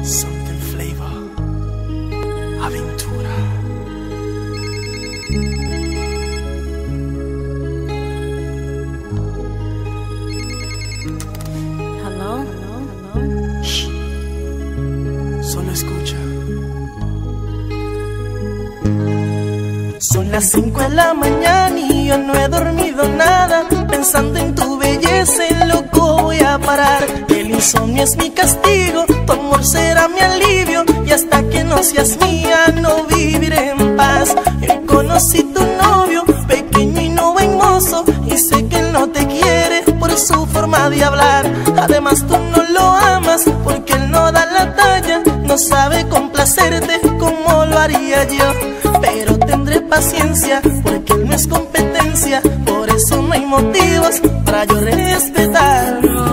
Something Flavor, Aventura. Hello. Shh. Solo escucha. Son las 5 de la mañana y yo no he dormido nada. Pensando en tu belleza, en loco voy a parar. El insomnio es mi castigo, tu amor será mi alivio. Y hasta que no seas mía, no viviré en paz. Yo conocí tu novio, pequeño y no buen mozo, y sé que él no te quiere por su forma de hablar. Además tú no lo amas porque él no da la talla, no sabe complacerte como lo haría yo. Pero tendré paciencia porque él no es competencia, por eso no hay motivos para yo respetarlo.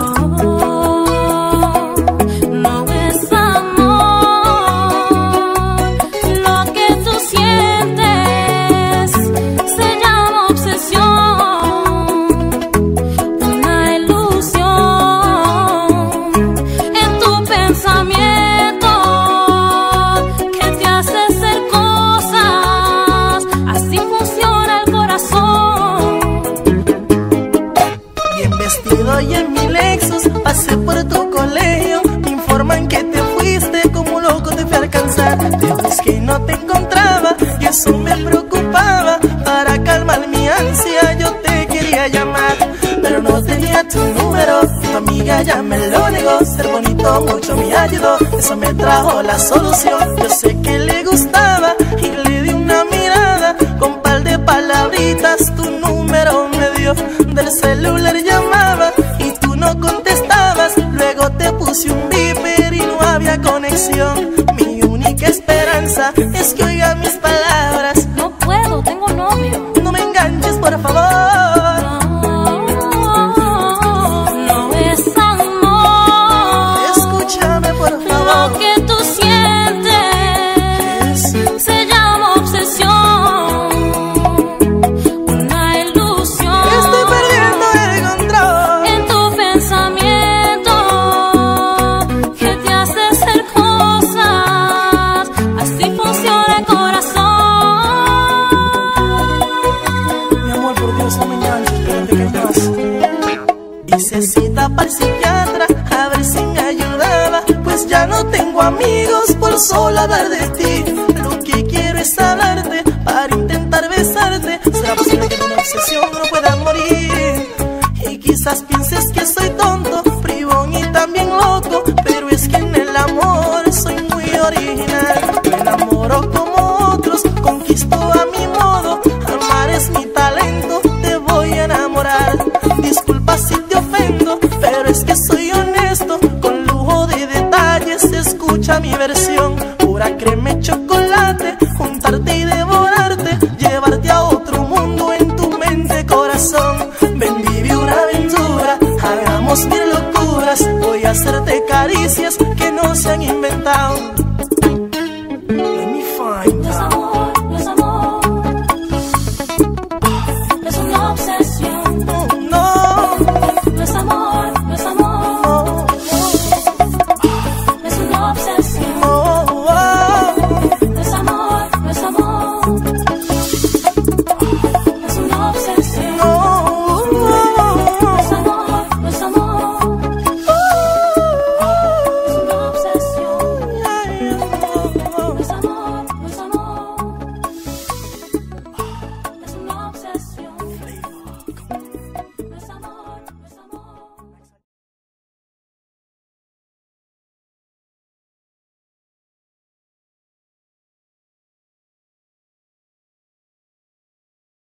Y en mi Lexus pasé por tu colegio, me informan que te fuiste, como loco te fui a alcanzar. Te busqué y no te encontraba y eso me preocupaba. Para calmar mi ansia yo te quería llamar, pero no tenía tu número, tu amiga ya me lo negó. Ser bonito mucho me ayudó, eso me trajo la solución. Yo sé que le gustaba y le di una mirada, con par de palabritas tu número me dio. Del celular llamaba y tú no contestabas, luego te puse un beeper y no había conexión. Mi única esperanza es que oiga mis palabras. No puedo, tengo novio. No me enganches, por favor. No es amor. Escúchame, por favor. Lo que tú sientes se llama obsesión. Hice cita para el psiquiatra a ver si me ayudaba, pues ya no tengo amigos por solo hablar de ti. Lo que quiero es hablarte para intentar besarte. ¿Será posible que de una obsesión no pueda morir? Y quizás pienses que soy tonto, bribón y también loco, pero es que en el amor soy muy original. Me enamoro como otros, conquisto a mi modo. Amar es mi talento, te voy a enamorar. Disculpa si te ofendo, pero es que soy honesto, con lujo de detalles. Escucha mi versión: pura crema y chocolate, juntarte y devorarte, llevarte a otro mundo en tu mente, corazón. Ven, vive una aventura, hagamos mil locuras. Voy a hacerte caricias que no se han inventado.